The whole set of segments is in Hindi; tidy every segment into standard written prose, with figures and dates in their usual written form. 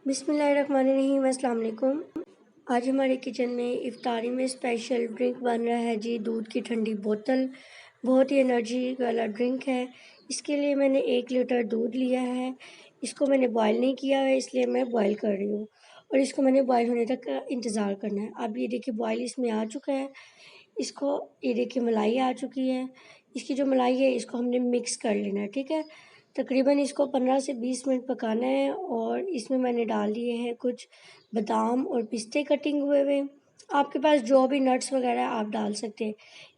बिस्मिल्लाहिर्रहमानिर्रहीम, अस्सलाम वालेकुम। आज हमारे किचन में इफ्तारी में स्पेशल ड्रिंक बन रहा है जी, दूध की ठंडी बोतल। बहुत ही एनर्जी वाला ड्रिंक है। इसके लिए मैंने 1 लीटर दूध लिया है। इसको मैंने बॉयल नहीं किया है, इसलिए मैं बॉयल कर रही हूँ और इसको मैंने बॉयल होने तक का इंतज़ार करना है। अब ये देखिए बॉयल इसमें आ चुका है। इसको ये देखिए मलाई आ चुकी है। इसकी जो मलाई है इसको हमने मिक्स कर लेना है, ठीक है। तकरीबन इसको 15 से 20 मिनट पकाना है और इसमें मैंने डाल दिए हैं कुछ बादाम और पिस्ते कटिंग हुए। आपके पास जो भी नट्स वगैरह आप डाल सकते हैं।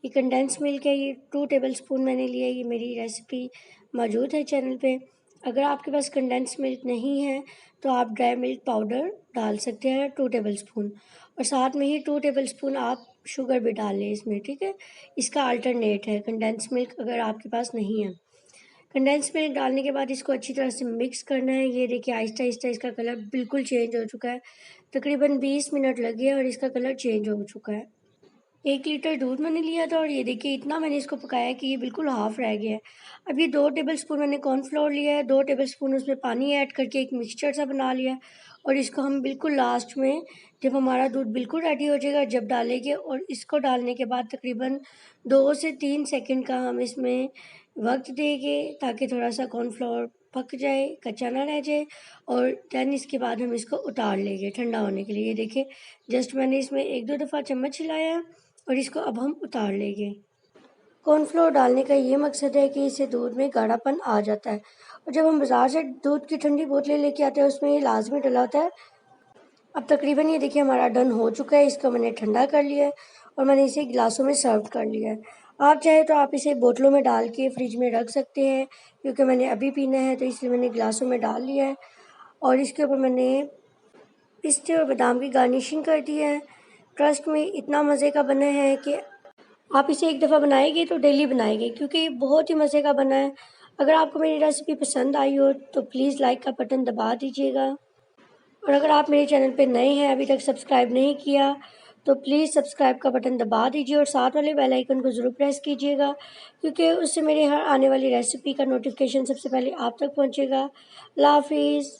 ये कंडेंस मिल्क है, ये 2 टेबलस्पून मैंने लिया है। ये मेरी रेसिपी मौजूद है चैनल पे। अगर आपके पास कंडेंस मिल्क नहीं है तो आप ड्राई मिल्क पाउडर डाल सकते हैं 2 टेबलस्पून, और साथ में ही 2 टेबलस्पून आप शुगर भी डाल लें इसमें, ठीक है। इसका अल्टरनेट है कंडेंस मिल्क अगर आपके पास नहीं है। कंडेंस मिल्क डालने के बाद इसको अच्छी तरह से मिक्स करना है। ये देखिए आहिस्ता आहिस्ता इसका कलर बिल्कुल चेंज हो चुका है। तकरीबन 20 मिनट लगे और इसका कलर चेंज हो चुका है। 1 लीटर दूध मैंने लिया था और ये देखिए इतना मैंने इसको पकाया कि ये बिल्कुल हाफ़ रह गया है। अब ये 2 टेबलस्पून मैंने कॉर्नफ्लोर लिया है, 2 टेबलस्पून उसमें पानी ऐड करके एक मिक्सचर सा बना लिया है और इसको हम बिल्कुल लास्ट में जब हमारा दूध बिल्कुल रेडी हो जाएगा जब डालेंगे, और इसको डालने के बाद तकरीबन 2 से 3 सेकंड का हम इसमें वक़्त देंगे ताकि थोड़ा-सा कॉर्नफ्लोर पक जाए, कच्चा ना रह जाए, और देन इसके बाद हम इसको उतार लेंगे ठंडा होने के लिए। ये देखिए जस्ट मैंने इसमें 1-2 दफ़ा चम्मच हिलाया है और इसको अब हम उतार लेंगे। कॉर्नफ्लोर डालने का ये मकसद है कि इससे दूध में गाढ़ापन आ जाता है, और जब हम बाज़ार से दूध की ठंडी बोतलें लेके आते हैं उसमें ये लाज़मी डला होता है। अब तकरीबन ये देखिए हमारा डन हो चुका है। इसको मैंने ठंडा कर लिया है और मैंने इसे गिलासों में सर्व कर लिया है। आप चाहे तो आप इसे बोतलों में डाल के फ्रिज में रख सकते हैं, क्योंकि मैंने अभी पीना है तो इसलिए मैंने गिलासों में डाल लिया है और इसके ऊपर मैंने पिस्ते और बादाम की गार्निशिंग कर दी है। ट्रस्ट में इतना मज़े का बना है कि आप इसे एक दफ़ा बनाएंगे तो डेली बनाएंगे, क्योंकि ये बहुत ही मज़े का बना है। अगर आपको मेरी रेसिपी पसंद आई हो तो प्लीज़ लाइक का बटन दबा दीजिएगा, और अगर आप मेरे चैनल पे नए हैं, अभी तक सब्सक्राइब नहीं किया, तो प्लीज़ सब्सक्राइब का बटन दबा दीजिए और साथ वाले बेल आइकन को ज़रूर प्रेस कीजिएगा, क्योंकि उससे मेरे हर आने वाली रेसिपी का नोटिफिकेशन सबसे पहले आप तक पहुंचेगा। अल्लाह हाफ़िज़।